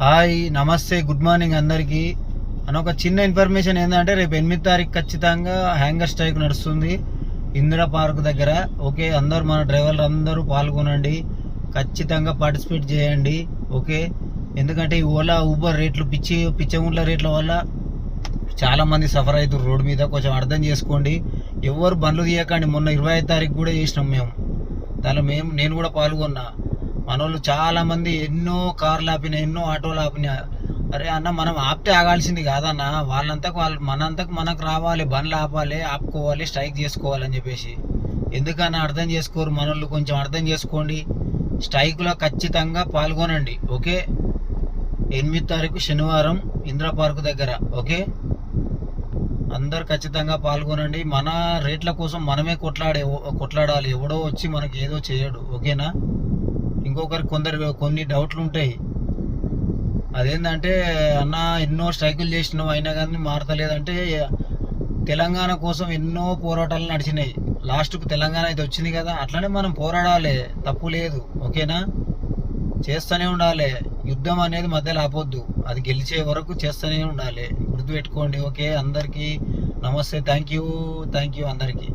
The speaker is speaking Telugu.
హాయ్, నమస్తే, గుడ్ మార్నింగ్ అందరికీ. అని ఒక చిన్న ఇన్ఫర్మేషన్ ఏంటంటే రేపు 8 తారీఖు ఖచ్చితంగా హ్యాంగర్ స్ట్రైక్ నడుస్తుంది ఇందిరా పార్క్ దగ్గర. ఓకే, అందరూ మన డ్రైవర్లు అందరూ పాల్గొనండి, ఖచ్చితంగా పార్టిసిపేట్ చేయండి. ఓకే, ఎందుకంటే ఈ ఓలా ఊబర్ రేట్లు పిచ్చముళ్ళ రేట్ల వల్ల చాలా మంది సఫర్ అవుతారు రోడ్డు మీద. కొంచెం అర్థం చేసుకోండి, ఎవరు బండ్లు తీయకండి. మొన్న 25 తారీఖు కూడా చేసినాం మేము, దానిలో నేను కూడా పాల్గొన్నా. మనోళ్ళు చాలా మంది ఎన్నో కార్లు ఆపినా, ఎన్నో ఆటోలు ఆపినా. అరే అన్న, మనం ఆపితే ఆగాల్సింది కాదన్న, మనంతకు మనకు రావాలి, బండ్లు ఆపాలి, ఆపుకోవాలి, స్ట్రైక్ చేసుకోవాలని చెప్పేసి. ఎందుకన్నా అర్థం చేసుకోరు మనోళ్ళు, కొంచెం అర్థం చేసుకోండి. స్ట్రైక్లో ఖచ్చితంగా పాల్గొనండి. ఓకే, 8 తారీఖు శనివారం ఇందిరా పార్క్ దగ్గర. ఓకే, అందరు ఖచ్చితంగా పాల్గొనండి. మన రేట్ల కోసం మనమే కొట్లాడాలి. ఎవడో వచ్చి మనకి ఏదో చేయడు. ఓకేనా? ఇంకొకరికి కొన్ని డౌట్లు ఉంటాయి. అదేంటంటే, అన్న ఎన్నో స్ట్రైకులు చేసినావు అయినా కానీ మారతలేదంటే, తెలంగాణ కోసం ఎన్నో పోరాటాలు నడిచినాయి. లాస్ట్కు తెలంగాణ అయితే వచ్చింది కదా, అట్లనే మనం పోరాడాలి, తప్పు లేదు. ఓకేనా? చేస్తూనే ఉండాలి. యుద్ధం అనేది మధ్యలో ఆపొద్దు, అది గెలిచే వరకు చేస్తూనే ఉండాలి. గుర్తుపెట్టుకోండి. ఓకే, అందరికీ నమస్తే. థ్యాంక్ యూ అందరికీ.